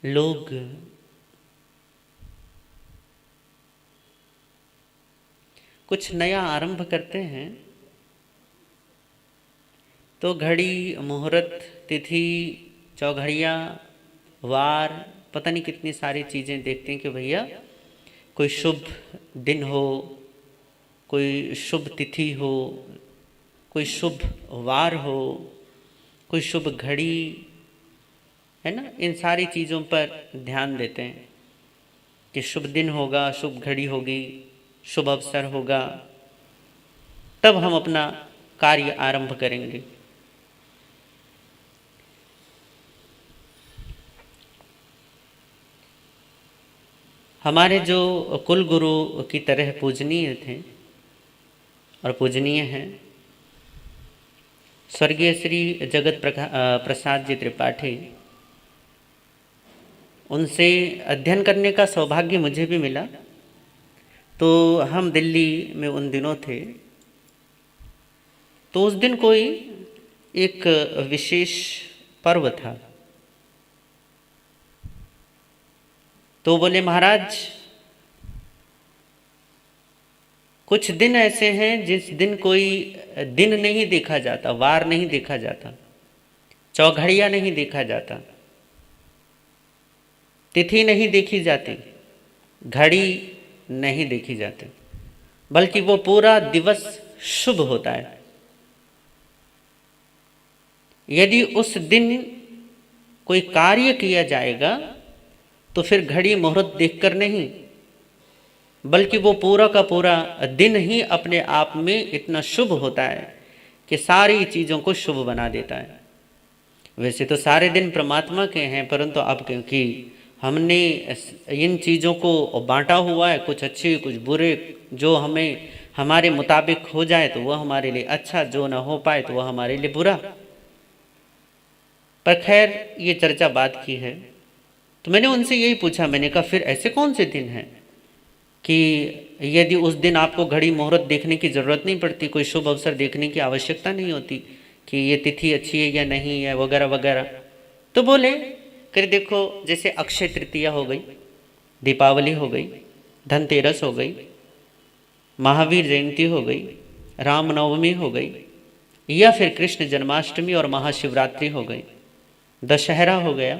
लोग कुछ नया आरंभ करते हैं तो घड़ी, मुहूर्त, तिथि, चौघड़िया, वार, पता नहीं कितनी सारी चीज़ें देखते हैं कि भैया कोई शुभ दिन हो, कोई शुभ तिथि हो, कोई शुभ वार हो, कोई शुभ घड़ी, है ना। इन सारी चीज़ों पर ध्यान देते हैं कि शुभ दिन होगा, शुभ घड़ी होगी, शुभ अवसर होगा, तब हम अपना कार्य आरंभ करेंगे। हमारे जो कुल गुरु की तरह पूजनीय थे और पूजनीय हैं, स्वर्गीय श्री जगत प्रसाद जी त्रिपाठी, उनसे अध्ययन करने का सौभाग्य मुझे भी मिला। तो हम दिल्ली में उन दिनों थे, तो उस दिन कोई एक विशेष पर्व था। तो बोले महाराज, कुछ दिन ऐसे हैं जिस दिन कोई दिन नहीं देखा जाता, वार नहीं देखा जाता, चौघड़िया नहीं देखा जाता, तिथि नहीं देखी जाती, घड़ी नहीं देखी जाती, बल्कि वो पूरा दिवस शुभ होता है। यदि उस दिन कोई कार्य किया जाएगा तो फिर घड़ी मुहूर्त देखकर नहीं, बल्कि वो पूरा का पूरा दिन ही अपने आप में इतना शुभ होता है कि सारी चीज़ों को शुभ बना देता है। वैसे तो सारे दिन परमात्मा के हैं, परंतु अब क्योंकि हमने इन चीज़ों को बांटा हुआ है, कुछ अच्छे कुछ बुरे, जो हमें हमारे मुताबिक हो जाए तो वह हमारे लिए अच्छा, जो ना हो पाए तो वह हमारे लिए बुरा। पर खैर, ये चर्चा बात की है। तो मैंने उनसे यही पूछा, मैंने कहा फिर ऐसे कौन से दिन हैं कि यदि उस दिन आपको घड़ी मुहूर्त देखने की ज़रूरत नहीं पड़ती, कोई शुभ अवसर देखने की आवश्यकता नहीं होती कि ये तिथि अच्छी है या नहीं है, वगैरह वगैरह। तो बोले कर देखो, जैसे अक्षय तृतीया हो गई, दीपावली हो गई, धनतेरस हो गई, महावीर जयंती हो गई, रामनवमी हो गई, या फिर कृष्ण जन्माष्टमी और महाशिवरात्रि हो गई, दशहरा हो गया।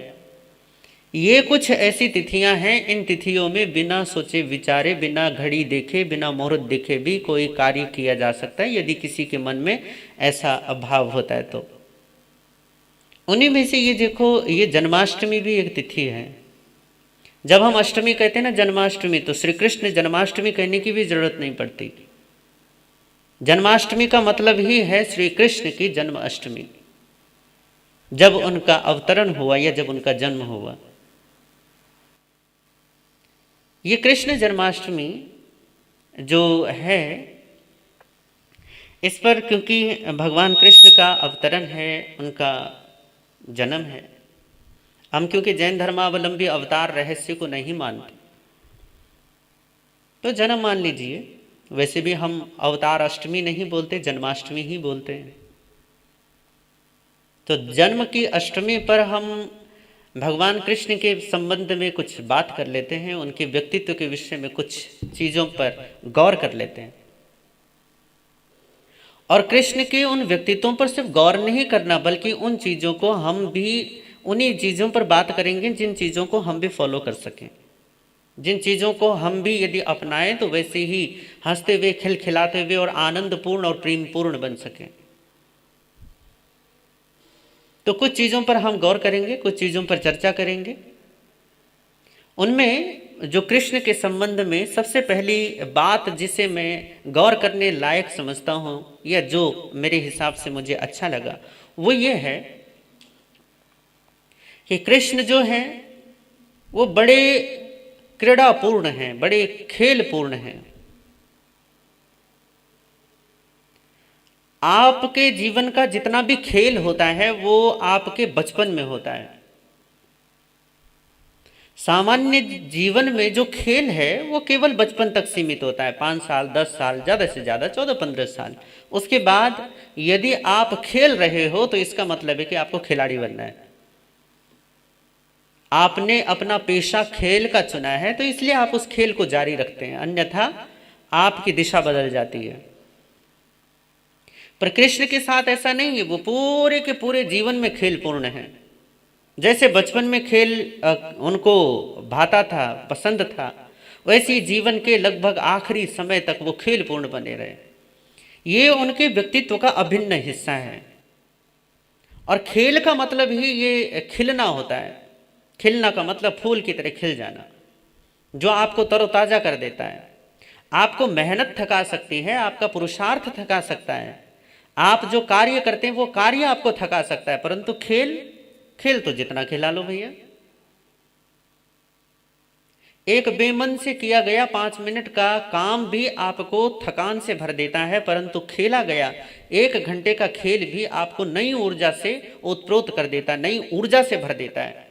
ये कुछ ऐसी तिथियां हैं, इन तिथियों में बिना सोचे विचारे, बिना घड़ी देखे, बिना मुहूर्त देखे भी कोई कार्य किया जा सकता है, यदि किसी के मन में ऐसा अभाव होता है तो। उन्हीं में से ये देखो, ये जन्माष्टमी भी एक तिथि है। जब हम अष्टमी कहते हैं ना, जन्माष्टमी, तो श्री कृष्ण जन्माष्टमी कहने की भी जरूरत नहीं पड़ती। जन्माष्टमी का मतलब ही है श्री कृष्ण की जन्म अष्टमी, जब उनका अवतरण हुआ या जब उनका जन्म हुआ। ये कृष्ण जन्माष्टमी जो है, इस पर क्योंकि भगवान कृष्ण का अवतरण है, उनका जन्म है, हम क्योंकि जैन धर्मावलंबी अवतार रहस्य को नहीं मानते तो जन्म मान लीजिए। वैसे भी हम अवतार अष्टमी नहीं बोलते, जन्माष्टमी ही बोलते हैं। तो जन्म की अष्टमी पर हम भगवान कृष्ण के संबंध में कुछ बात कर लेते हैं, उनके व्यक्तित्व के विषय में कुछ चीज़ों पर गौर कर लेते हैं। और कृष्ण के उन व्यक्तित्वों पर सिर्फ गौर नहीं करना, बल्कि उन चीज़ों को हम भी, उन्हीं चीज़ों पर बात करेंगे जिन चीज़ों को हम भी फॉलो कर सकें, जिन चीज़ों को हम भी यदि अपनाएं तो वैसे ही हंसते हुए, खिलखिलाते हुए और आनंदपूर्ण और प्रेमपूर्ण बन सकें। तो कुछ चीज़ों पर हम गौर करेंगे, कुछ चीज़ों पर चर्चा करेंगे। उनमें जो कृष्ण के संबंध में सबसे पहली बात जिसे मैं गौर करने लायक समझता हूँ, या जो मेरे हिसाब से मुझे अच्छा लगा, वो ये है कि कृष्ण जो हैं वो बड़े क्रीड़ापूर्ण हैं, बड़े खेलपूर्ण हैं। आपके जीवन का जितना भी खेल होता है वो आपके बचपन में होता है। सामान्य जीवन में जो खेल है वो केवल बचपन तक सीमित होता है, 5 साल, 10 साल, ज़्यादा से ज़्यादा 14-15 साल। उसके बाद यदि आप खेल रहे हो तो इसका मतलब है कि आपको खिलाड़ी बनना है। आपने अपना पेशा खेल का चुना है तो इसलिए आप उस खेल को जारी रखते हैं, अन्यथा आपकी दिशा बदल जाती है। पर कृष्ण के साथ ऐसा नहीं है, वो पूरे के पूरे जीवन में खेल पूर्ण है। जैसे बचपन में खेल उनको भाता था, पसंद था, वैसे ही जीवन के लगभग आखिरी समय तक वो खेल पूर्ण बने रहे। ये उनके व्यक्तित्व का अभिन्न हिस्सा है। और खेल का मतलब ही ये खिलना होता है। खिलना का मतलब फूल की तरह खिल जाना, जो आपको तरोताजा कर देता है। आपको मेहनत थका सकती है, आपका पुरुषार्थ थका सकता है, आप जो कार्य करते हैं वो कार्य आपको थका सकता है, परंतु खेल, खेल तो जितना खिला लो भैया। एक बेमन से किया गया 5 मिनट का काम भी आपको थकान से भर देता है, परंतु खेला गया 1 घंटे का खेल भी आपको नई ऊर्जा से ओतप्रोत कर देता है, नई ऊर्जा से भर देता है।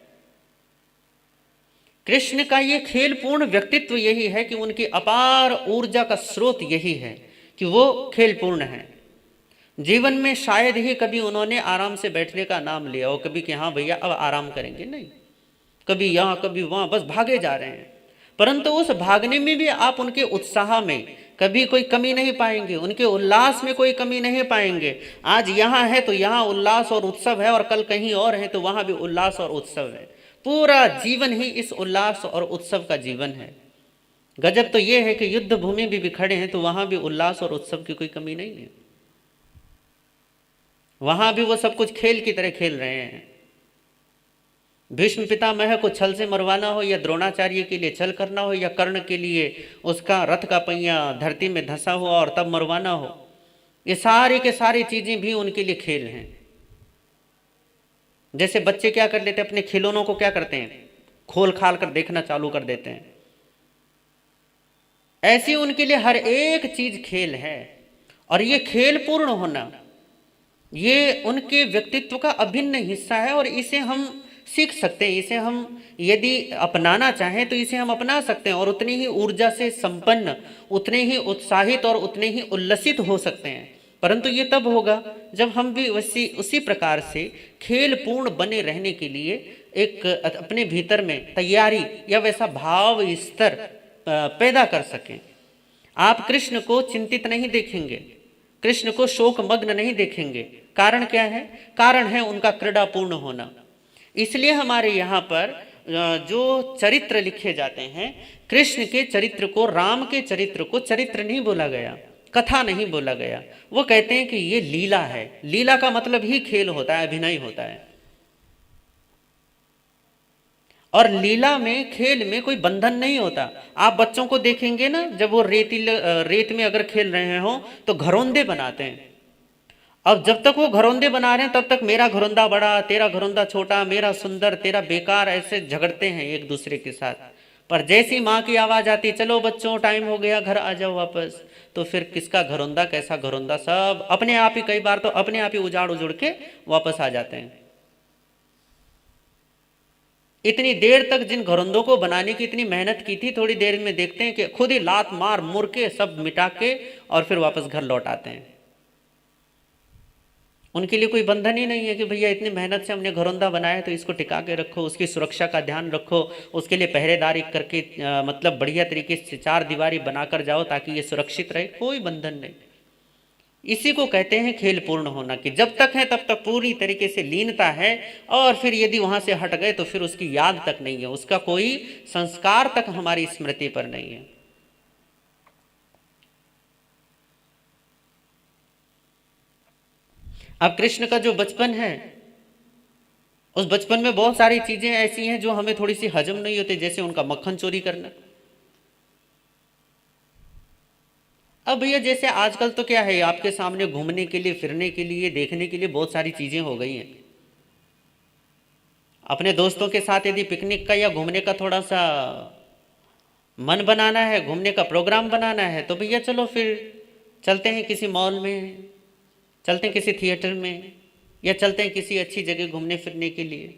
कृष्ण का ये खेल पूर्ण व्यक्तित्व यही है कि उनकी अपार ऊर्जा का स्रोत यही है कि वो खेल पूर्ण है। जीवन में शायद ही कभी उन्होंने आराम से बैठने का नाम लिया हो, कभी कि हाँ भैया अब आराम करेंगे, नहीं। कभी यहाँ कभी वहाँ, बस भागे जा रहे हैं। परंतु उस भागने में भी आप उनके उत्साह में कभी कोई कमी नहीं पाएंगे, उनके उल्लास में कोई कमी नहीं पाएंगे। आज यहाँ है तो यहाँ उल्लास और उत्सव है, और कल कहीं और है तो वहाँ भी उल्लास और उत्सव है। पूरा जीवन ही इस उल्लास और उत्सव का जीवन है। गजब तो ये है कि युद्ध भूमि भी खड़े हैं तो वहाँ भी उल्लास और उत्सव की कोई कमी नहीं है। वहाँ भी वो सब कुछ खेल की तरह खेल रहे हैं। भीष्म पितामह को छल से मरवाना हो, या द्रोणाचार्य के लिए छल करना हो, या कर्ण के लिए उसका रथ का पहिया धरती में धंसा हुआ और तब मरवाना हो, ये सारी के सारी चीजें भी उनके लिए खेल हैं। जैसे बच्चे क्या कर लेते हैं, अपने खिलौनों को क्या करते हैं, खोल खाल कर देखना चालू कर देते हैं। ऐसी उनके लिए हर एक चीज खेल है। और ये खेल पूर्ण होना ये उनके व्यक्तित्व का अभिन्न हिस्सा है, और इसे हम सीख सकते हैं। इसे हम यदि अपनाना चाहें तो इसे हम अपना सकते हैं, और उतनी ही ऊर्जा से संपन्न, उतने ही उत्साहित और उतने ही उल्लसित हो सकते हैं। परंतु ये तब होगा जब हम भी उसी प्रकार से खेल पूर्ण बने रहने के लिए एक अपने भीतर में तैयारी या वैसा भाव स्तर पैदा कर सकें। आप कृष्ण को चिंतित नहीं देखेंगे, कृष्ण को शोक मग्न नहीं देखेंगे। कारण क्या है? कारण है उनका क्रीड़ा पूर्ण होना। इसलिए हमारे यहाँ पर जो चरित्र लिखे जाते हैं, कृष्ण के चरित्र को, राम के चरित्र को चरित्र नहीं बोला गया, कथा नहीं बोला गया। वो कहते हैं कि ये लीला है। लीला का मतलब ही खेल होता है, अभिनय होता है। और लीला में, खेल में कोई बंधन नहीं होता। आप बच्चों को देखेंगे ना, जब वो रेत में अगर खेल रहे हो तो घरौंदे बनाते हैं। अब जब तक वो घरौंदे बना रहे हैं तब तक मेरा घरौंदा बड़ा, तेरा घरौंदा छोटा, मेरा सुंदर, तेरा बेकार, ऐसे झगड़ते हैं एक दूसरे के साथ। पर जैसी माँ की आवाज आती, चलो बच्चों टाइम हो गया, घर आ जाओ वापस, तो फिर किसका घरौंदा कैसा घरौंदा, सब अपने आप ही, कई बार तो अपने आप ही उजाड़ उजुड़ के वापस आ जाते हैं। इतनी देर तक जिन घरौंदों को बनाने की इतनी मेहनत की थी, थोड़ी देर में देखते हैं कि खुद ही लात मार मुर के सब मिटा के और फिर वापस घर लौट आते हैं। उनके लिए कोई बंधन ही नहीं है कि भैया इतनी मेहनत से हमने घरौंदा बनाया तो इसको टिका के रखो, उसकी सुरक्षा का ध्यान रखो, उसके लिए पहरेदारी करके मतलब बढ़िया तरीके से 4 दीवारी बनाकर जाओ ताकि ये सुरक्षित रहे। कोई बंधन नहीं। इसी को कहते हैं खेल पूर्ण होना, कि जब तक है तब तक पूरी तरीके से लीनता है, और फिर यदि वहां से हट गए तो फिर उसकी याद तक नहीं है, उसका कोई संस्कार तक हमारी स्मृति पर नहीं है। अब कृष्ण का जो बचपन है, उस बचपन में बहुत सारी चीजें ऐसी हैं जो हमें थोड़ी सी हजम नहीं होती, जैसे उनका मक्खन चोरी करना। अब भैया जैसे आजकल तो क्या है, आपके सामने घूमने के लिए, फिरने के लिए, देखने के लिए बहुत सारी चीजें हो गई हैं। अपने दोस्तों के साथ यदि पिकनिक का या घूमने का थोड़ा सा मन बनाना है, घूमने का प्रोग्राम बनाना है, तो भैया चलो फिर चलते हैं किसी मॉल में, चलते हैं किसी थिएटर में, या चलते हैं किसी अच्छी जगह घूमने फिरने के लिए।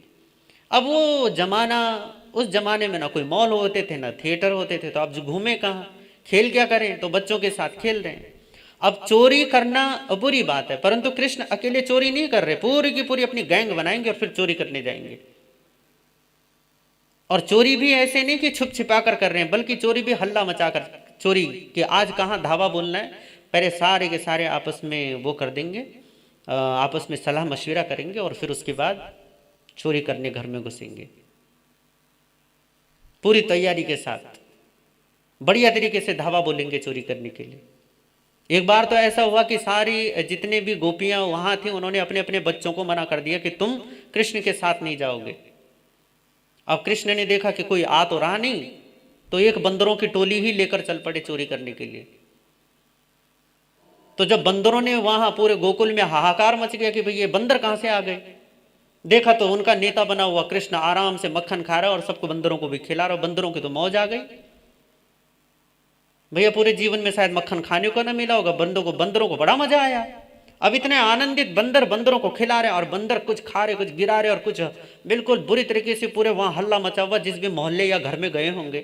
अब वो जमाना, उस जमाने में ना कोई मॉल होते थे ना थिएटर होते थे, तो आप जो घूमे कहाँ, खेल क्या करें, तो बच्चों के साथ खेल रहे हैं। अब चोरी करना बुरी बात है, परंतु कृष्ण अकेले चोरी नहीं कर रहे, पूरी की पूरी अपनी गैंग बनाएंगे और फिर चोरी करने जाएंगे। और चोरी भी ऐसे नहीं कि छुप छिपा कर रहे हैं, बल्कि चोरी भी हल्ला मचा कर चोरी, कि आज कहाँ धावा बोलना है, पहले सारे के सारे आपस में वो कर देंगे, आपस में सलाह मशविरा करेंगे और फिर उसके बाद चोरी करने घर में घुसेंगे पूरी तैयारी के साथ, बढ़िया तरीके से धावा बोलेंगे चोरी करने के लिए। एक बार तो ऐसा हुआ कि सारी जितने भी गोपियां वहां थी उन्होंने अपने अपने बच्चों को मना कर दिया कि तुम कृष्ण के साथ नहीं जाओगे। अब कृष्ण ने देखा कि कोई आ तो रहा नहीं, तो एक बंदरों की टोली ही लेकर चल पड़े चोरी करने के लिए। तो जब बंदरों ने वहां पूरे गोकुल में हाहाकार मच गया कि भाई ये बंदर कहां से आ गए, देखा तो उनका नेता बना हुआ कृष्ण आराम से मक्खन खा रहा है और सबको बंदरों को भी खिला रहा, बंदरों की तो मौज आ गई। भैया पूरे जीवन में शायद मक्खन खाने को ना मिला होगा, बंदरों को बड़ा मजा आया। अब इतने आनंदित बंदर बंदरों को खिला रहे और बंदर कुछ खा रहे कुछ गिरा रहे और कुछ बिल्कुल बुरी तरीके से पूरे वहां हल्ला मचा हुआ। जिस भी मोहल्ले या घर में गए होंगे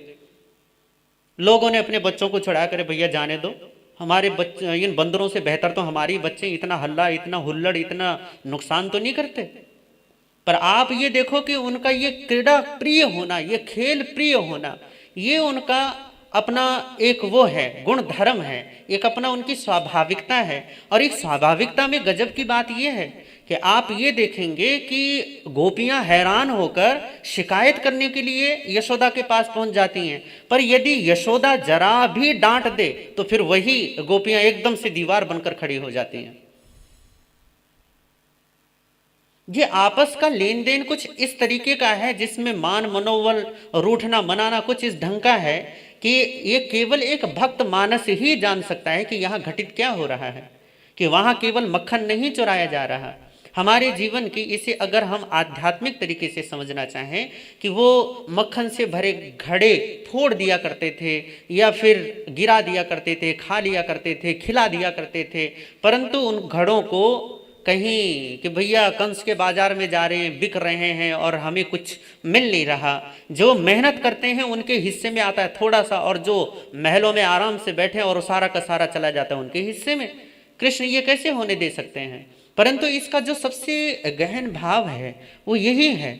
लोगों ने अपने बच्चों को छुड़ा कर भैया जाने दो, हमारे बच्चे इन बंदरों से बेहतर तो हमारी बच्चे इतना हल्ला इतना हुल्लड़ इतना नुकसान तो नहीं करते। पर आप ये देखो कि उनका ये क्रीड़ा प्रिय होना, ये खेल प्रिय होना, ये उनका अपना एक वो है गुण धर्म है, एक अपना उनकी स्वाभाविकता है। और एक स्वाभाविकता में गजब की बात ये है कि आप ये देखेंगे कि गोपियां हैरान होकर शिकायत करने के लिए यशोदा के पास पहुंच जाती हैं, पर यदि यशोदा जरा भी डांट दे तो फिर वही गोपियां एकदम से दीवार बनकर खड़ी हो जाती हैं। ये आपस का लेन देन कुछ इस तरीके का है जिसमें मान मनोबल रूठना मनाना कुछ इस ढंग का है कि ये केवल एक भक्त मानस ही जान सकता है कि यहाँ घटित क्या हो रहा है, कि वहाँ केवल मक्खन नहीं चुराया जा रहा। हमारे जीवन की इसे अगर हम आध्यात्मिक तरीके से समझना चाहें कि वो मक्खन से भरे घड़े फोड़ दिया करते थे या फिर गिरा दिया करते थे, खा लिया करते थे, खिला दिया करते थे, परंतु उन घड़ों को कहीं कि भैया कंस के बाजार में जा रहे हैं बिक रहे हैं और हमें कुछ मिल नहीं रहा, जो मेहनत करते हैं उनके हिस्से में आता है थोड़ा सा, और जो महलों में आराम से बैठे और सारा का सारा चला जाता है उनके हिस्से में। कृष्ण ये कैसे होने दे सकते हैं? परंतु इसका जो सबसे गहन भाव है वो यही है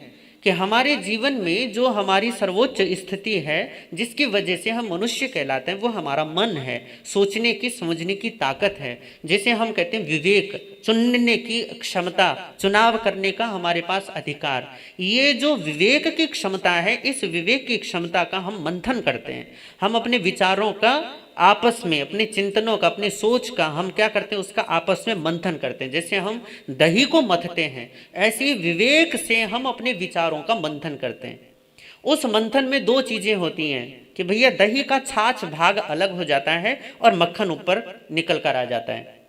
कि हमारे जीवन में जो हमारी सर्वोच्च स्थिति है जिसकी वजह से हम मनुष्य कहलाते हैं वो हमारा मन है, सोचने की समझने की ताकत है, जिसे हम कहते हैं विवेक, चुनने की क्षमता, चुनाव करने का हमारे पास अधिकार। ये जो विवेक की क्षमता है, इस विवेक की क्षमता का हम मंथन करते हैं, हम अपने विचारों का आपस में, अपने चिंतनों का, अपने सोच का हम क्या करते हैं, उसका आपस में मंथन करते हैं। जैसे हम दही को मथते हैं ऐसे विवेक से हम अपने विचारों का मंथन करते हैं। उस मंथन में दो चीजें होती हैं कि भैया दही का छाछ भाग अलग हो जाता है और मक्खन ऊपर निकल कर आ जाता है।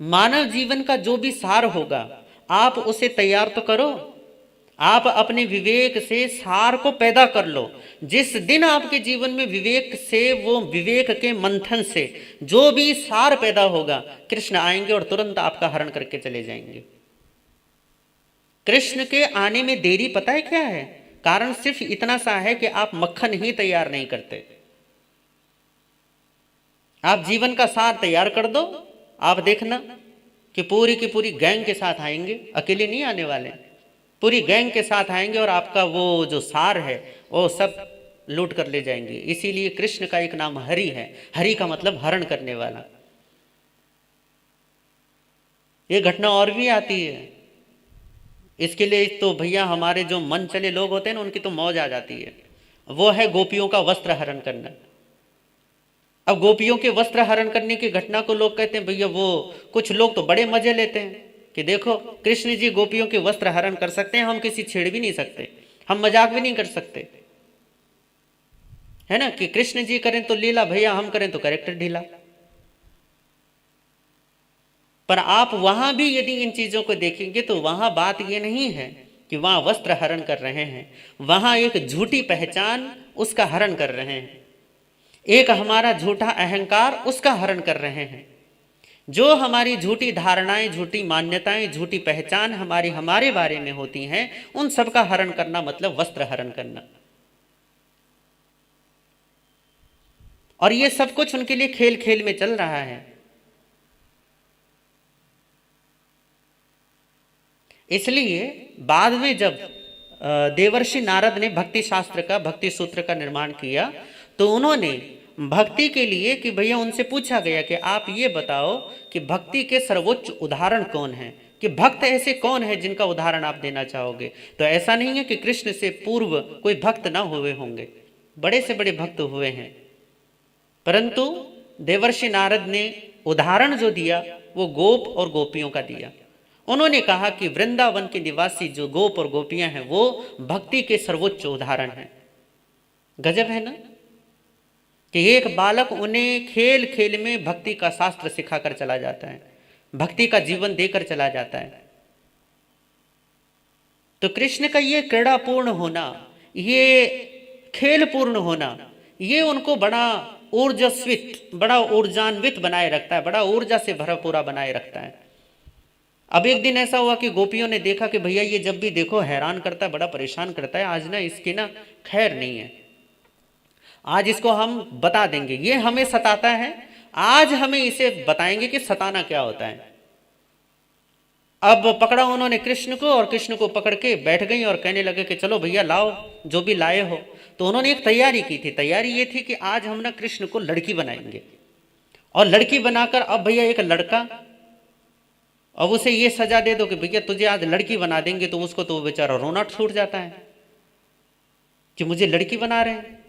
मानव जीवन का जो भी सार होगा आप उसे तैयार तो करो, आप अपने विवेक से सार को पैदा कर लो। जिस दिन आपके जीवन में विवेक से, वो विवेक के मंथन से जो भी सार पैदा होगा, कृष्ण आएंगे और तुरंत आपका हरण करके चले जाएंगे। कृष्ण के आने में देरी पता है क्या है? कारण सिर्फ इतना सा है कि आप मक्खन ही तैयार नहीं करते। आप जीवन का सार तैयार कर दो, आप देखना कि पूरी की पूरी गैंग के साथ आएंगे, अकेले नहीं आने वाले, पूरी गैंग के साथ आएंगे और आपका वो जो सार है वो सब लूट कर ले जाएंगे। इसीलिए कृष्ण का एक नाम हरि है, हरि का मतलब हरण करने वाला। ये घटना और भी आती है, इसके लिए तो भैया हमारे जो मन चले लोग होते हैं ना उनकी तो मौज आ जाती है। वो है गोपियों का वस्त्र हरण करना। अब गोपियों के वस्त्र हरण करने की घटना को लोग कहते हैं भैया, वो कुछ लोग तो बड़े मजे लेते हैं कि देखो कृष्ण जी गोपियों के वस्त्र हरण कर सकते हैं, हम किसी छेड़ भी नहीं सकते, हम मजाक भी नहीं कर सकते, है ना, कि कृष्ण जी करें तो लीला, भैया हम करें तो कैरेक्टर ढीला। पर आप वहां भी यदि इन चीजों को देखेंगे तो वहां बात ये नहीं है कि वहां वस्त्र हरण कर रहे हैं, वहां एक झूठी पहचान उसका हरण कर रहे हैं, एक हमारा झूठा अहंकार उसका हरण कर रहे हैं। जो हमारी झूठी धारणाएं, झूठी मान्यताएं, झूठी पहचान हमारे बारे में होती हैं, उन सब का हरण करना मतलब वस्त्र हरण करना। और ये सब कुछ उनके लिए खेल खेल में चल रहा है। इसलिए बाद में जब देवर्षि नारद ने भक्ति शास्त्र का, भक्ति सूत्र का निर्माण किया, तो उन्होंने भक्ति के लिए कि भैया उनसे पूछा गया कि आप ये बताओ कि भक्ति के सर्वोच्च उदाहरण कौन है, कि भक्त ऐसे कौन है जिनका उदाहरण आप देना चाहोगे। तो ऐसा नहीं है कि कृष्ण से पूर्व कोई भक्त ना हुए होंगे, बड़े से बड़े भक्त हुए हैं, परंतु देवर्षि नारद ने उदाहरण जो दिया वो गोप और गोपियों का दिया। उन्होंने कहा कि वृंदावन के निवासी जो गोप और गोपियां हैं वो भक्ति के सर्वोच्च उदाहरण हैं। गजब है ना कि एक बालक उन्हें खेल खेल में भक्ति का शास्त्र सिखाकर चला जाता है, भक्ति का जीवन देकर चला जाता है। तो कृष्ण का ये क्रीड़ापूर्ण होना, ये खेलपूर्ण होना, ये उनको बड़ा ऊर्जस्वित, बड़ा ऊर्जान्वित बनाए रखता है, बड़ा ऊर्जा से भरा पूरा बनाए रखता है। अब एक दिन ऐसा हुआ कि गोपियों ने देखा कि भैया ये जब भी देखो हैरान करता है, बड़ा परेशान करता है, आज ना इसकी ना खैर नहीं है, आज इसको हम बता देंगे, ये हमें सताता है, आज हमें इसे बताएंगे कि सताना क्या होता है। अब पकड़ा उन्होंने कृष्ण को, और कृष्ण को पकड़ के बैठ गई और कहने लगे कि चलो भैया लाओ जो भी लाए हो। तो उन्होंने एक तैयारी की थी, तैयारी ये थी कि आज हम ना कृष्ण को लड़की बनाएंगे, और लड़की बनाकर अब भैया एक लड़का, अब उसे ये सजा दे दो कि भैया तुझे आज लड़की बना देंगे, तो उसको तो बेचारा रोना छूट जाता है कि मुझे लड़की बना रहे हैं।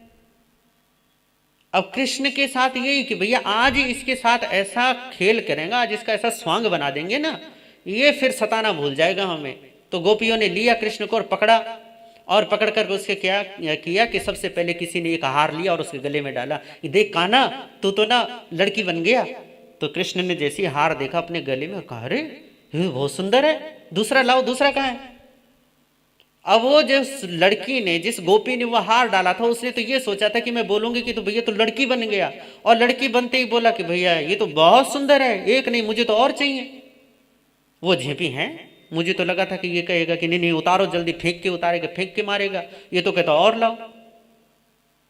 अब कृष्ण के साथ यही कि भैया आज इसके साथ ऐसा खेल करेंगे, आज इसका ऐसा स्वांग बना देंगे ना, ये फिर सताना भूल जाएगा हमें। तो गोपियों ने लिया कृष्ण को और पकड़ा, और पकड़ कर उसके क्या किया कि सबसे पहले किसी ने एक हार लिया और उसके गले में डाला, ये देख कान्हा तू तो ना लड़की बन गया। तो कृष्ण ने जैसे हार देखा अपने गले में, कहा अरे ये बहुत सुंदर है, दूसरा लाओ, दूसरा कहाँ है। अब वो जिस लड़की ने, जिस गोपी ने वो हार डाला था, उसने तो ये सोचा था कि मैं बोलूंगी कि तो भैया तो लड़की बन गया, और लड़की बनते ही बोला कि भैया ये तो बहुत सुंदर है, एक नहीं मुझे तो और चाहिए। वो झेपी हैं, मुझे तो लगा था कि ये कहेगा कि नहीं नहीं उतारो जल्दी, फेंक के उतारेगा, फेंक के मारेगा, ये तो कहता और लाओ।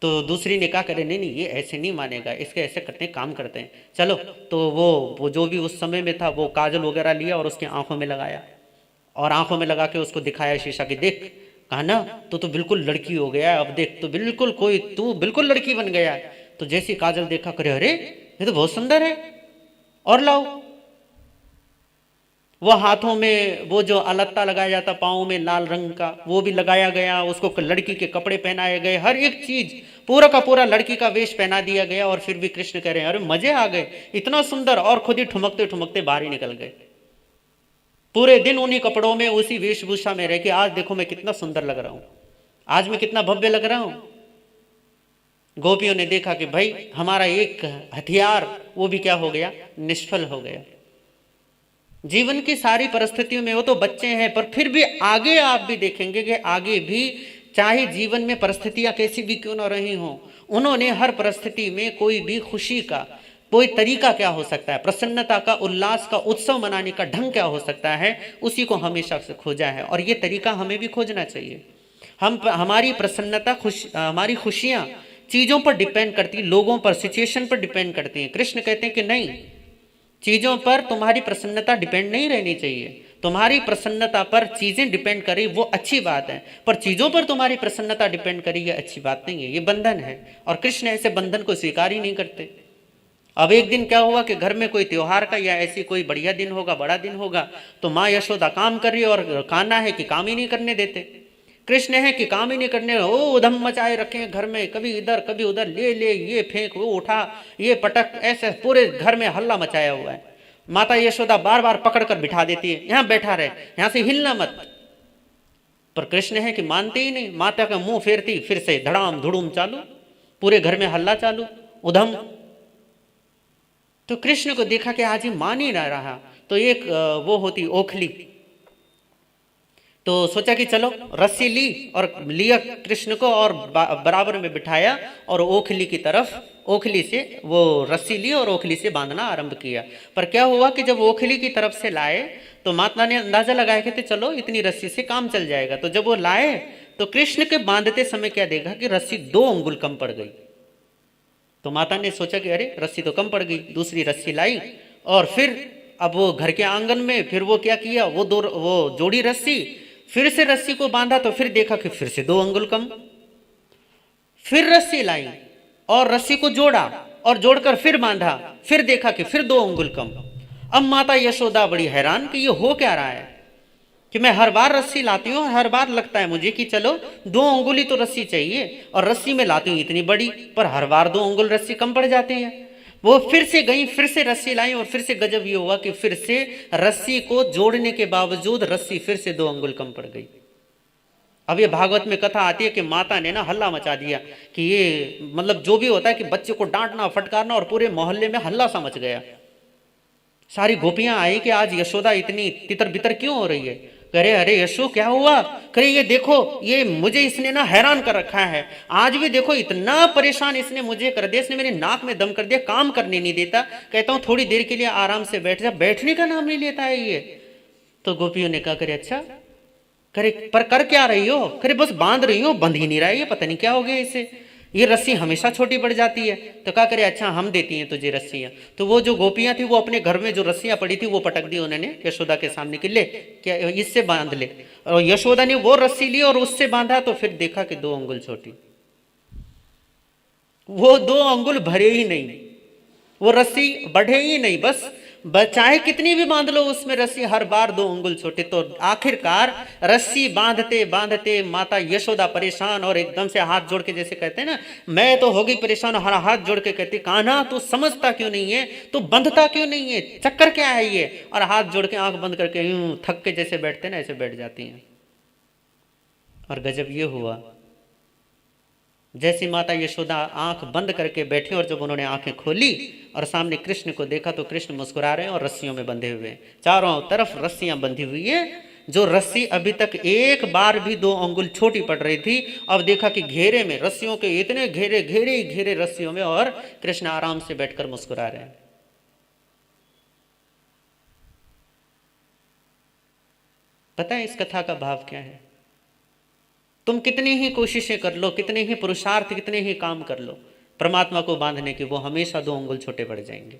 तो दूसरी ने कहा करे नहीं नहीं ये ऐसे नहीं मानेगा, इसके ऐसे करते हैं, काम करते हैं, चलो। तो वो जो भी उस समय में था वो काजल वगैरह लिया और उसकी आंखों में लगाया, और आंखों में लगा के उसको दिखाया शीशा की, देख कहा ना तो बिल्कुल लड़की हो गया है, अब देख तो बिल्कुल कोई, तू बिल्कुल लड़की बन गया है। तो जैसी काजल देखा करे अरे ये तो बहुत सुंदर है, और लाओ। वो हाथों में वो जो अलत्ता लगाया जाता पाँव में लाल रंग का, वो भी लगाया गया, उसको लड़की के कपड़े पहनाए गए, हर एक चीज पूरा का पूरा लड़की का वेश पहना दिया गया। और फिर भी कृष्ण कह रहे हैं अरे मजे आ गए, इतना सुंदर, और खुद ही ठुमकते ठुमकते बाहर ही निकल गए। पूरे दिन उन्हीं कपड़ों में, उसी वेशभूषा में रह के, आज देखो मैं कितना सुंदर लग रहा हूं, आज मैं कितना भव्य लग रहा हूं। गोपियों ने देखा कि भाई हमारा एक हथियार वो भी क्या हो गया, निष्फल हो गया। जीवन की सारी परिस्थितियों में, वो तो बच्चे हैं, पर फिर भी आगे आप भी देखेंगे कि आगे भी चाहे जीवन में परिस्थितियां कैसी भी क्यों ना रही हों, उन्होंने हर परिस्थिति में कोई भी खुशी का कोई तरीका क्या हो सकता है, प्रसन्नता का, उल्लास का, उत्सव मनाने का ढंग क्या हो सकता है, उसी को हमेशा से खोजा है। और ये तरीका हमें भी खोजना चाहिए। हमारी प्रसन्नता, हमारी खुशियां चीजों पर डिपेंड करती, लोगों पर, सिचुएशन पर डिपेंड करती हैं। कृष्ण कहते हैं कि नहीं, चीजों पर तुम्हारी प्रसन्नता डिपेंड नहीं रहनी चाहिए। तुम्हारी प्रसन्नता पर चीजें डिपेंड करें वो अच्छी बात है, पर चीजों पर तुम्हारी प्रसन्नता डिपेंड करे ये अच्छी बात नहीं है, ये बंधन है। और कृष्ण ऐसे बंधन को स्वीकार ही नहीं करते। अब एक दिन क्या हुआ कि घर में कोई त्योहार का या ऐसी कोई बढ़िया दिन होगा, बड़ा दिन होगा, तो माँ यशोदा काम कर रही है और कान्हा है कि काम ही नहीं करने देते। कृष्ण है कि काम ही नहीं करने, ओ उधम मचाए रखे हैं घर में, कभी इधर कभी उधर, ले ले ये फेंक, वो उठा, ये पटक, ऐसे पूरे घर में हल्ला मचाया हुआ है। माता यशोदा बार बार पकड़ कर बिठा देती है, यहाँ बैठा रहे, यहाँ से हिलना मत। पर कृष्ण है कि मानते ही नहीं, माता का मुंह फेरती, फिर से धड़ाम धुड़ूम चालू, पूरे घर में हल्ला चालू, उधम। तो कृष्ण को देखा कि आज ही मान ही ना रहा, तो एक वो होती ओखली, तो सोचा कि चलो रस्सी ली और लिया कृष्ण को और बराबर में बिठाया और ओखली की तरफ, ओखली से वो रस्सी ली और ओखली से बांधना आरंभ किया। पर क्या हुआ कि जब ओखली की तरफ से लाए तो माता ने अंदाजा लगाया कि चलो इतनी रस्सी से काम चल जाएगा। तो जब वो लाए तो कृष्ण के बांधते समय क्या देखा कि रस्सी 2 अंगुल कम पड़ गई। तो माता ने सोचा कि अरे रस्सी तो कम पड़ गई, दूसरी रस्सी लाई और फिर अब वो घर के आंगन में फिर वो क्या किया, वो जोड़ी रस्सी, फिर से रस्सी को बांधा तो फिर देखा कि फिर से 2 अंगुल कम। फिर रस्सी लाई और रस्सी को जोड़ा और जोड़कर फिर बांधा, फिर देखा कि फिर 2 अंगुल कम। अब माता यशोदा बड़ी हैरान कि ये हो क्या रहा है, कि मैं हर बार रस्सी लाती हूँ, हर बार लगता है मुझे कि चलो 2 अंगुल ही तो रस्सी चाहिए, और रस्सी में लाती हूँ इतनी बड़ी, पर हर बार 2 अंगुल रस्सी कम पड़ जाते हैं। वो फिर से गई, फिर से रस्सी लाई, और फिर से गजब ये हुआ कि फिर से रस्सी को जोड़ने के बावजूद रस्सी फिर से 2 अंगुल कम पड़ गई। अब ये भागवत में कथा आती है कि माता ने ना हल्ला मचा दिया कि ये मतलब जो भी होता है कि बच्चे को डांटना फटकारना, और पूरे मोहल्ले में हल्ला सा मच गया। सारी गोपियां आई कि आज यशोदा इतनी तितर बितर क्यों हो रही है। करे अरे यशो क्या हुआ, करे ये देखो ये मुझे इसने ना हैरान कर रखा है, आज भी देखो इतना परेशान इसने मुझे कर दिया, इसने मेरे नाक में दम कर दिया, काम करने नहीं देता, कहता हूं थोड़ी देर के लिए आराम से बैठ जा, बैठने का नाम नहीं लेता है ये। तो गोपियों ने कहा करे अच्छा, करे पर कर क्या रही हो, करे बस बांध रही हो, बंध ही नहीं रहा है ये, पता नहीं क्या हो गया इसे, ये रस्सी हमेशा छोटी पड़ जाती है। तो क्या करे अच्छा हम देती हैं तुझे रस्सियां। तो वो जो गोपियां थी वो अपने घर में जो रस्सियां पड़ी थी वो पटक दी उन्होंने यशोदा के सामने कि ले क्या इससे बांध ले, और यशोदा ने वो रस्सी ली और उससे बांधा, तो फिर देखा कि 2 अंगुल छोटी, वो 2 अंगुल भरे ही नहीं, वो रस्सी बढ़े ही नहीं, बस चाहे कितनी भी बांध लो उसमें रस्सी, हर बार 2 अंगुल छोटे। तो आखिरकार रस्सी बांधते बांधते माता यशोदा परेशान, और एकदम से हाथ जोड़ के जैसे कहते हैं ना, मैं तो हो गई परेशान, हर हाथ जोड़ के कहती कान्हा तू समझता क्यों नहीं है, तू बंधता क्यों नहीं है, चक्कर क्या है ये, और हाथ जोड़ के आंख बंद करके यूं थक के जैसे बैठते ना ऐसे बैठ जाती हैं। और गजब ये हुआ, जैसी माता यशोदा आंख बंद करके बैठी और जब उन्होंने आंखें खोली और सामने कृष्ण को देखा तो कृष्ण मुस्कुरा रहे हैं और रस्सियों में बंधे हुए हैं, चारों तरफ रस्सियां बंधी हुई हैं। जो रस्सी अभी तक एक बार भी 2 अंगुल छोटी पड़ रही थी, अब देखा कि घेरे में रस्सियों के इतने घेरे घेरे घेरे रस्सियों में, और कृष्ण आराम से बैठकर मुस्कुरा रहे हैं। पता है इस कथा का भाव क्या है? तुम कितनी ही कोशिशें कर लो, कितने ही पुरुषार्थ, कितने ही काम कर लो परमात्मा को बांधने के, वो हमेशा 2 अंगुल छोटे पड़ जाएंगे।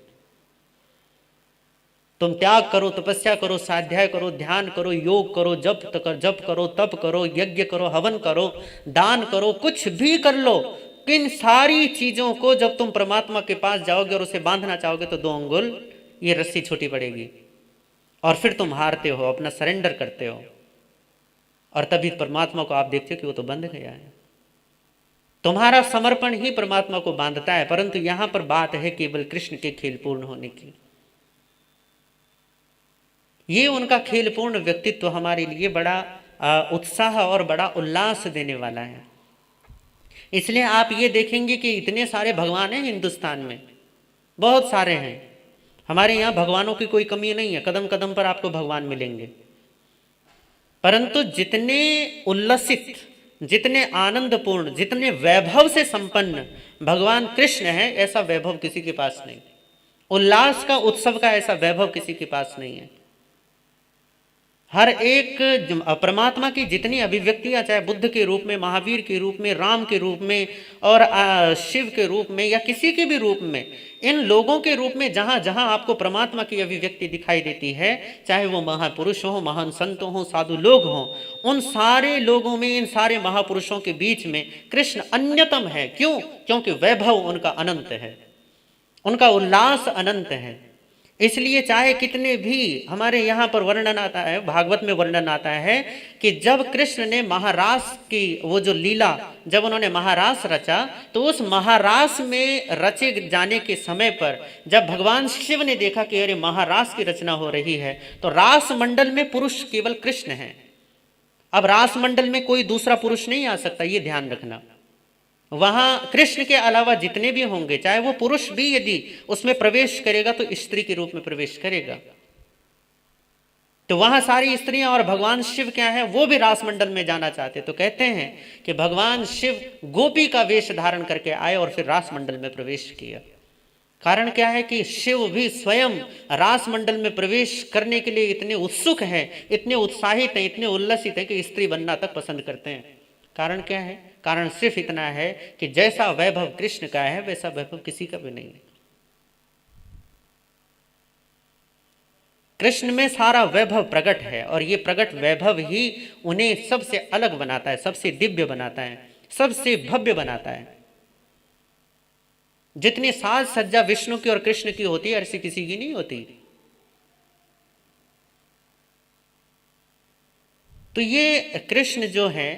तुम त्याग करो, तपस्या करो, स्वाध्याय करो, ध्यान करो, योग करो, जप करो, तप करो, यज्ञ करो, हवन करो, दान करो, कुछ भी कर लो, किन सारी चीजों को जब तुम परमात्मा के पास जाओगे और उसे बांधना चाहोगे तो 2 अंगुल ये रस्सी छोटी पड़ेगी, और फिर तुम हारते हो, अपना सरेंडर करते हो, और तभी परमात्मा को आप देखते हो कि वो तो बंध गया है। तुम्हारा समर्पण ही परमात्मा को बांधता है। परंतु यहां पर बात है केवल कृष्ण के खेल पूर्ण होने की। ये उनका खेल पूर्ण व्यक्तित्व हमारे लिए बड़ा उत्साह और बड़ा उल्लास देने वाला है। इसलिए आप ये देखेंगे कि इतने सारे भगवान हैं हिंदुस्तान में, बहुत सारे हैं। हमारे यहाँ भगवानों की कोई कमी नहीं है, कदम कदम पर आपको भगवान मिलेंगे। परंतु जितने उल्लसित, जितने आनंदपूर्ण, जितने वैभव से संपन्न भगवान कृष्ण है, ऐसा वैभव किसी के पास नहीं। उल्लास का, उत्सव का ऐसा वैभव किसी के पास नहीं है। हर एक परमात्मा की जितनी अभिव्यक्तियां, चाहे बुद्ध के रूप में, महावीर के रूप में, राम के रूप में, और शिव के रूप में, या किसी के भी रूप में, इन लोगों के रूप में जहां जहां आपको परमात्मा की अभिव्यक्ति दिखाई देती है, चाहे वो महापुरुष हो, महान संत हो, साधु लोग हों, उन सारे लोगों में, इन सारे महापुरुषों के बीच में कृष्ण अन्यतम है। क्यों? क्योंकि वैभव उनका अनंत है, उनका उल्लास अनंत है। इसलिए चाहे कितने भी हमारे यहाँ पर वर्णन आता है, भागवत में वर्णन आता है कि जब कृष्ण ने महारास की वो जो लीला, जब उन्होंने महारास रचा, तो उस महारास में रचे जाने के समय पर जब भगवान शिव ने देखा कि अरे महारास की रचना हो रही है, तो रास मंडल में पुरुष केवल कृष्ण है। अब रास मंडल में कोई दूसरा पुरुष नहीं आ सकता, ये ध्यान रखना। वहां कृष्ण के अलावा जितने भी होंगे, चाहे वो पुरुष भी यदि उसमें प्रवेश करेगा तो स्त्री के रूप में प्रवेश करेगा। तो वहां सारी स्त्रियां, और भगवान शिव क्या है, वो भी रासमंडल में जाना चाहते। तो कहते हैं कि भगवान शिव गोपी का वेश धारण करके आए और फिर रासमंडल में प्रवेश किया। कारण क्या है कि शिव भी स्वयं रासमंडल में प्रवेश करने के लिए इतने उत्सुक हैं, इतने उत्साहित हैं, इतने उल्लसित हैं कि स्त्री बनना तक पसंद करते हैं। कारण क्या है? कारण सिर्फ इतना है कि जैसा वैभव कृष्ण का है वैसा वैभव किसी का भी नहीं है। कृष्ण में सारा वैभव प्रकट है और ये प्रकट वैभव ही उन्हें सबसे अलग बनाता है, सबसे दिव्य बनाता है, सबसे भव्य बनाता है। जितनी साज सज्जा विष्णु की और कृष्ण की होती है ऐसी किसी की नहीं होती। तो ये कृष्ण जो है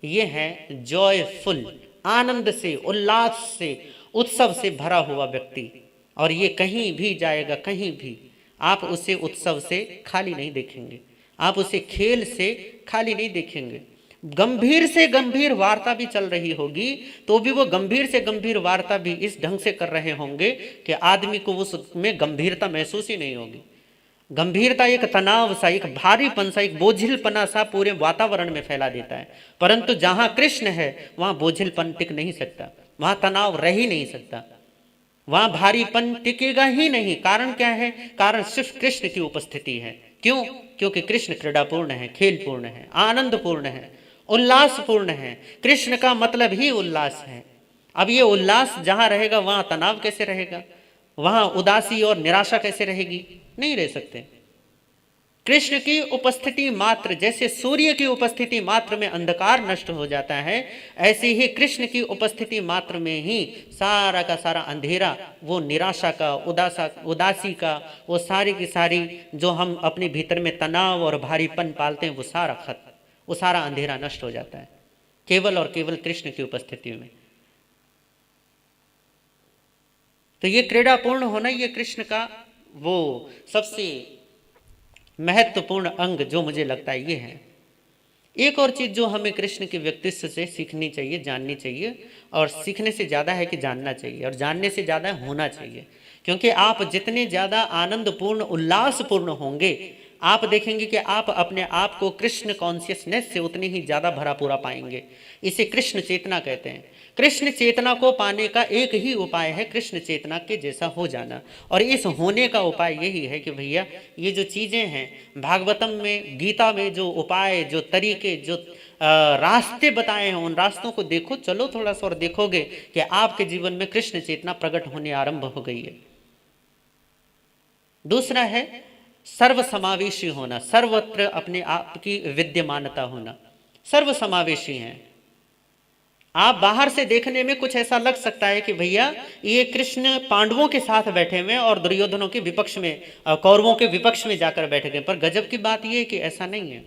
ये है जॉयफुल, आनंद से, उल्लास से, उत्सव से भरा हुआ व्यक्ति। और ये कहीं भी जाएगा, कहीं भी आप उसे उत्सव से खाली नहीं देखेंगे, आप उसे खेल से खाली नहीं देखेंगे। गंभीर से गंभीर वार्ता भी चल रही होगी तो भी वो गंभीर से गंभीर वार्ता भी इस ढंग से कर रहे होंगे कि आदमी को उसमें गंभीरता महसूस ही नहीं होगी। गंभीरता एक तनाव सा, एक भारीपन सा, एक बोझिलपना सा पूरे वातावरण में फैला देता है। परंतु जहां कृष्ण है वहां बोझिलपन टिक नहीं सकता, वहां तनाव रह ही नहीं सकता, वहां भारीपन टिकेगा ही नहीं। कारण क्या है? कारण सिर्फ कृष्ण की उपस्थिति है। क्यों? क्योंकि कृष्ण क्रीडापूर्ण है, खेलपूर्ण है, आनंदपूर्ण है, उल्लासपूर्ण है। कृष्ण का मतलब ही उल्लास है। अब ये उल्लास जहां रहेगा वहां तनाव कैसे रहेगा, वहां उदासी और निराशा कैसे रहेगी? नहीं रह सकते। कृष्ण की उपस्थिति मात्र, जैसे सूर्य की उपस्थिति मात्र में अंधकार नष्ट हो जाता है, ऐसे ही कृष्ण की उपस्थिति मात्र में ही सारा का सारा अंधेरा, वो निराशा का, उदासी का, वो सारी की सारी जो हम अपने भीतर में तनाव और भारीपन पालते हैं, वो सारा अंधेरा नष्ट हो जाता है केवल और केवल कृष्ण की उपस्थिति में। तो ये क्रीडापूर्ण होना, ये कृष्ण का वो सबसे महत्वपूर्ण अंग जो मुझे लगता है ये है। एक और चीज जो हमें कृष्ण के व्यक्तित्व से सीखनी चाहिए, जाननी चाहिए, और सीखने से ज्यादा है कि जानना चाहिए, और जानने से ज्यादा होना चाहिए। क्योंकि आप जितने ज्यादा आनंदपूर्ण, उल्लासपूर्ण होंगे, आप देखेंगे कि आप अपने आप को कृष्ण कॉन्शियसनेस से उतनी ही ज्यादा भरा पूरा पाएंगे। इसे कृष्ण चेतना कहते हैं। कृष्ण चेतना को पाने का एक ही उपाय है कृष्ण चेतना के जैसा हो जाना। और इस होने का उपाय यही है कि भैया ये जो चीजें हैं भागवतम में, गीता में जो उपाय, जो तरीके, जो रास्ते बताए हैं, उन रास्तों को देखो, चलो थोड़ा सा, और देखोगे कि आपके जीवन में कृष्ण चेतना प्रकट होने आरंभ हो गई है। दूसरा है सर्व समावेशी होना, सर्वत्र अपने आप की विद्यमानता होना। सर्व समावेशी हैं। आप बाहर से देखने में कुछ ऐसा लग सकता है कि भैया ये कृष्ण पांडवों के साथ बैठे हुए और दुर्योधनों के विपक्ष में, कौरवों के विपक्ष में जाकर बैठ गए। पर गजब की बात यह है कि ऐसा नहीं है।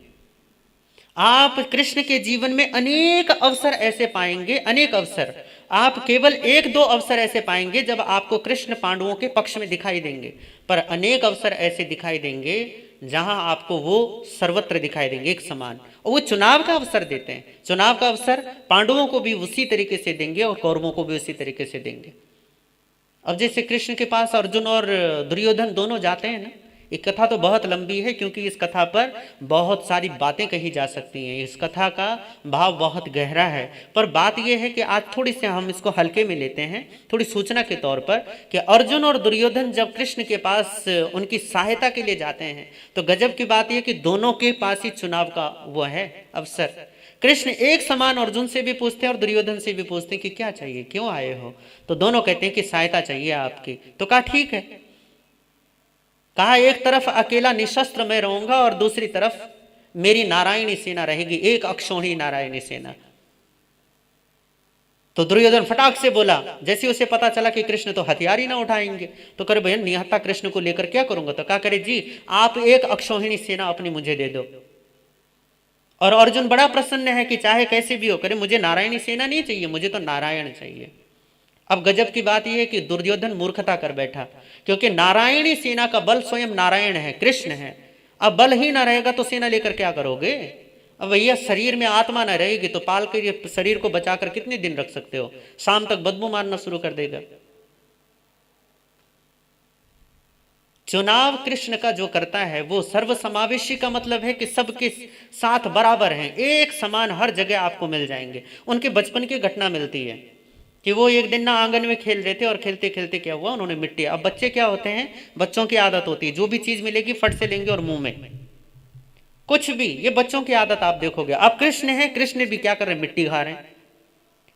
आप कृष्ण के जीवन में अनेक अवसर ऐसे पाएंगे, अनेक अवसर, आप केवल एक दो अवसर ऐसे पाएंगे जब आपको कृष्ण पांडवों के पक्ष में दिखाई देंगे। पर अनेक अवसर ऐसे दिखाई देंगे जहां आपको वो सर्वत्र दिखाई देंगे एक समान। और वो चुनाव का अवसर देते हैं। चुनाव का अवसर पांडवों को भी उसी तरीके से देंगे और कौरवों को भी उसी तरीके से देंगे। अब जैसे कृष्ण के पास अर्जुन और दुर्योधन दोनों जाते हैं ना, ये कथा तो बहुत लंबी है क्योंकि इस कथा पर बहुत सारी बातें कही जा सकती हैं। इस कथा का भाव बहुत गहरा है। पर बात यह है कि आज थोड़ी से हम इसको हल्के में लेते हैं, थोड़ी सूचना के तौर पर, कि अर्जुन और दुर्योधन जब कृष्ण के पास उनकी सहायता के लिए जाते हैं तो गजब की बात यह कि दोनों के पास ही चुनाव का वो है अवसर। कृष्ण एक समान अर्जुन से भी पूछते हैं और दुर्योधन से भी पूछते हैं कि क्या चाहिए, क्यों आए हो? तो दोनों कहते हैं कि सहायता चाहिए आपकी। तो कहा ठीक है। कहा एक तरफ अकेला निशस्त्र मैं रहूंगा और दूसरी तरफ मेरी नारायणी सेना रहेगी, एक अक्षौहिणी नारायणी सेना। तो दुर्योधन फटाक से बोला, जैसे उसे पता चला कि कृष्ण तो हथियार ही ना उठाएंगे, तो करे भैया निहत्था कृष्ण को लेकर क्या करूंगा? तो क्या करे जी, आप एक अक्षौहिणी सेना अपनी मुझे दे दो। और अर्जुन बड़ा प्रसन्न है कि चाहे कैसे भी हो, करे मुझे नारायणी सेना नहीं चाहिए, मुझे तो नारायण चाहिए। अब गजब की बात यह है कि दुर्योधन मूर्खता कर बैठा, क्योंकि नारायणी सेना का बल स्वयं नारायण है, कृष्ण है। अब बल ही ना रहेगा तो सेना लेकर क्या करोगे? अब भैया शरीर में आत्मा ना रहेगी तो पाल कर ये शरीर को बचाकर कितने दिन रख सकते हो? शाम तक बदबू मारना शुरू कर देगा। चुनाव कृष्ण का जो करता है वो सर्वसमावेशी का मतलब है कि सबके साथ बराबर हैं, एक समान हर जगह आपको मिल जाएंगे। उनके बचपन की घटना मिलती है कि वो एक दिन ना आंगन में खेल रहे थे और खेलते खेलते क्या हुआ, उन्होंने मिट्टी, अब बच्चे क्या होते हैं, बच्चों की आदत होती है जो भी चीज मिलेगी फट से लेंगे और मुंह में कुछ भी, ये बच्चों की आदत आप देखोगे। अब कृष्ण है, कृष्ण भी क्या कर रहे हैं, मिट्टी खा रहे हैं।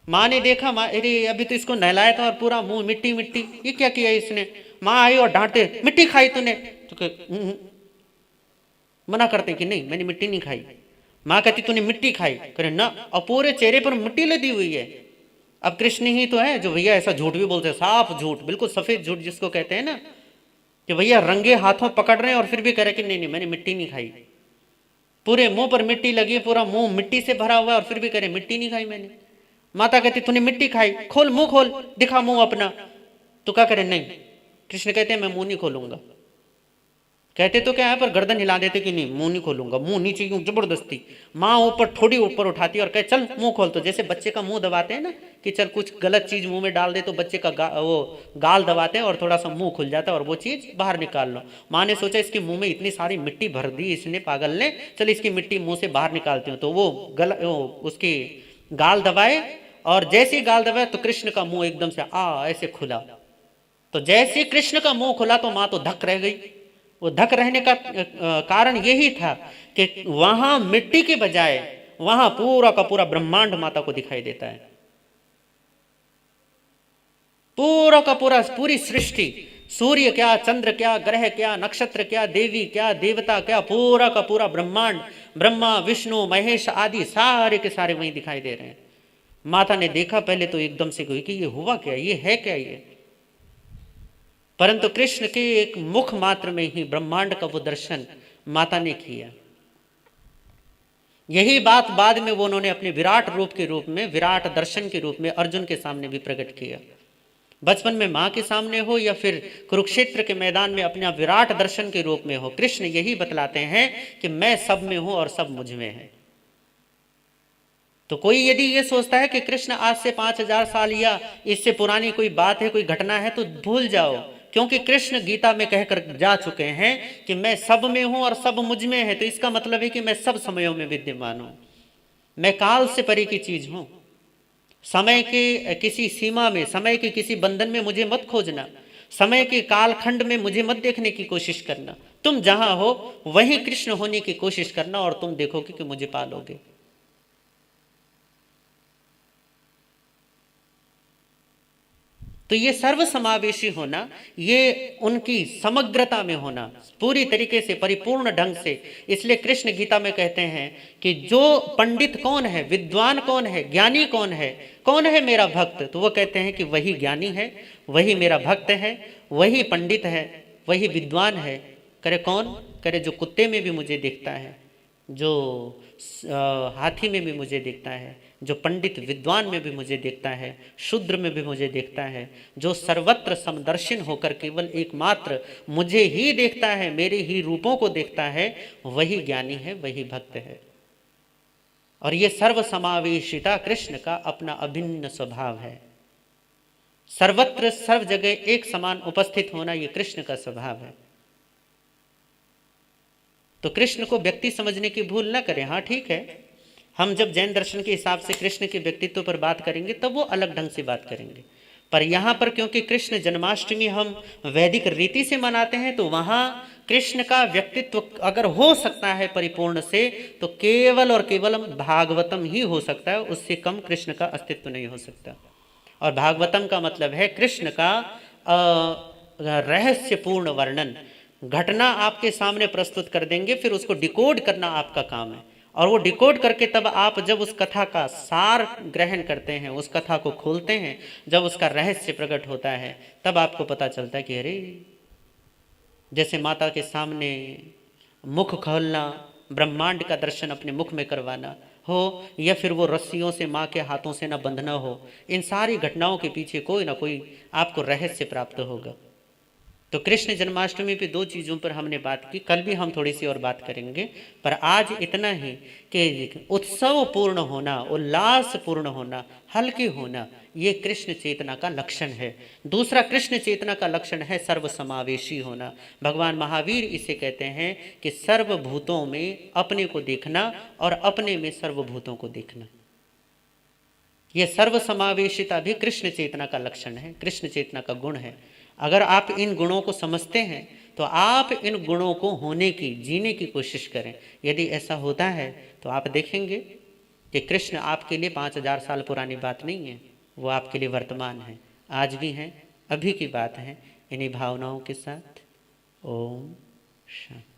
माँ ने देखा, माँ अरे अभी तो इसको नहलाया था और पूरा मुंह मिट्टी मिट्टी, ये क्या किया इसने? माँ आई और डांटे, मिट्टी खाई तूने? तो मना करते कि नहीं मैंने मिट्टी नहीं खाई। माँ कहती तूने मिट्टी खाई, करे ना, और पूरे चेहरे पर मिट्टी लदी हुई है। अब कृष्ण ही तो है जो भैया ऐसा झूठ भी बोलते हैं, साफ झूठ, बिल्कुल सफेद झूठ जिसको कहते हैं ना, कि भैया रंगे हाथों पकड़ रहे हैं और फिर भी कह रहे कि नहीं नहीं मैंने मिट्टी नहीं खाई। पूरे मुंह पर मिट्टी लगी है, पूरा मुंह मिट्टी से भरा हुआ है और फिर भी कह रहे मिट्टी नहीं खाई मैंने। माता कहती तूने मिट्टी खाई, खोल मुंह, खोल दिखा मुंह अपना। तो क्या करे, नहीं। कृष्ण कहते हैं मैं मुंह नहीं खोलूंगा। कहते तो क्या है पर गर्दन हिला देते कि नहीं मुंह नहीं खोलूंगा, मुंह नीचे क्यों, जबरदस्ती। माँ ऊपर थोड़ी ऊपर उठाती और कहे चल मुंह खोल। तो जैसे बच्चे का मुंह दबाते हैं ना कि चल कुछ गलत चीज मुंह में डाल दे, तो बच्चे का वो गाल दबाते हैं और थोड़ा सा मुंह खुल जाता है और वो चीज बाहर निकाल लो। माँ ने सोचा इसके मुंह में इतनी सारी मिट्टी भर दी इसने पागल ने, चल इसकी मिट्टी मुंह से बाहर निकालती हूँ। तो वो उसकी गाल दबाए और जैसे ही गाल दबाए तो कृष्ण का मुंह एकदम से ऐसे खुला। तो जैसे कृष्ण का मुंह खुला तो माँ तो धक रह गई। वो धक रहने का कारण यही था कि वहां मिट्टी के बजाय वहां पूरा का पूरा ब्रह्मांड माता को दिखाई देता है। पूरा का पूरा, पूरी सृष्टि, सूर्य क्या, चंद्र क्या, ग्रह क्या, नक्षत्र क्या, देवी क्या, देवता क्या, पूरा का पूरा ब्रह्मांड, ब्रह्मा विष्णु महेश आदि सारे के सारे वहीं दिखाई दे रहे हैं। माता ने देखा पहले तो एकदम से कोई कि ये हुआ क्या, ये है क्या ये। परंतु कृष्ण के एक मुख मात्र में ही ब्रह्मांड का वो दर्शन माता ने किया। यही बात बाद में वो उन्होंने अपने विराट रूप के रूप में, विराट दर्शन के रूप में अर्जुन के सामने भी प्रकट किया। बचपन में माँ के सामने हो या फिर कुरुक्षेत्र के मैदान में अपना विराट दर्शन के रूप में हो, कृष्ण यही बतलाते हैं कि मैं सब में हूं और सब मुझ में है। तो कोई यदि ये सोचता है कि कृष्ण आज से 5000 साल या इससे पुरानी कोई बात है, कोई घटना है, तो भूल जाओ, क्योंकि कृष्ण गीता में कहकर जा चुके हैं कि मैं सब में हूं और सब मुझ में है। तो इसका मतलब है कि मैं सब समयों में विद्यमान हूं, मैं काल से परे की चीज हूं। समय के किसी सीमा में, समय के किसी बंधन में मुझे मत खोजना, समय के कालखंड में मुझे मत देखने की कोशिश करना। तुम जहां हो वहीं कृष्ण होने की कोशिश करना और तुम देखोगे कि मुझे पालोगे। तो ये सर्वसमावेशी होना, ये उनकी समग्रता में होना, पूरी तरीके से परिपूर्ण ढंग से। इसलिए कृष्ण गीता में कहते हैं कि जो पंडित कौन है, विद्वान कौन है, ज्ञानी कौन है मेरा भक्त। तो वो कहते हैं कि वही ज्ञानी है, वही मेरा भक्त है, वही पंडित है, वही विद्वान है। करे कौन, करे जो कुत्ते में भी मुझे देखता है, जो हाथी में भी मुझे देखता है, जो पंडित विद्वान में भी मुझे देखता है, शूद्र में भी मुझे देखता है, जो सर्वत्र समदर्शन होकर केवल एकमात्र मुझे ही देखता है, मेरे ही रूपों को देखता है, वही ज्ञानी है, वही भक्त है। और ये सर्वसमावेशिता कृष्ण का अपना अभिन्न स्वभाव है। सर्वत्र सर्व जगह एक समान उपस्थित होना, ये कृष्ण का स्वभाव है। तो कृष्ण को व्यक्ति समझने की भूल ना करें। हाँ ठीक है, हम जब जैन दर्शन के हिसाब से कृष्ण के व्यक्तित्व पर बात करेंगे तब वो अलग ढंग से बात करेंगे। पर यहाँ पर क्योंकि कृष्ण जन्माष्टमी हम वैदिक रीति से मनाते हैं, तो वहाँ कृष्ण का व्यक्तित्व अगर हो सकता है परिपूर्ण से, तो केवल और केवल भागवतम ही हो सकता है, उससे कम कृष्ण का अस्तित्व नहीं हो सकता। और भागवतम का मतलब है कृष्ण का रहस्यपूर्ण वर्णन। घटना आपके सामने प्रस्तुत कर देंगे, फिर उसको डिकोड करना आपका काम है। और वो डिकोड करके तब आप जब उस कथा का सार ग्रहण करते हैं, उस कथा को खोलते हैं, जब उसका रहस्य प्रकट होता है, तब आपको पता चलता है कि अरे, जैसे माता के सामने मुख खोलना, ब्रह्मांड का दर्शन अपने मुख में करवाना हो, या फिर वो रस्सियों से माँ के हाथों से ना बंधना हो, इन सारी घटनाओं के पीछे कोई ना कोई आपको रहस्य प्राप्त होगा। तो कृष्ण जन्माष्टमी पे दो चीज़ों पर हमने बात की, कल भी हम थोड़ी सी और बात करेंगे, पर आज इतना ही कि उत्सव पूर्ण होना, उल्लास पूर्ण होना, हल्के होना, ये कृष्ण चेतना का लक्षण है। दूसरा कृष्ण चेतना का लक्षण है सर्वसमावेशी होना। भगवान महावीर इसे कहते हैं कि सर्वभूतों में अपने को देखना और अपने में सर्वभूतों को देखना। यह सर्वसमावेशिता भी कृष्ण चेतना का लक्षण है, कृष्ण चेतना का गुण है। अगर आप इन गुणों को समझते हैं तो आप इन गुणों को होने की, जीने की कोशिश करें। यदि ऐसा होता है तो आप देखेंगे कि कृष्ण आपके लिए 5000 साल पुरानी बात नहीं है, वो आपके लिए वर्तमान है, आज भी हैं, अभी की बात है। इन्हीं भावनाओं के साथ ओम शांति।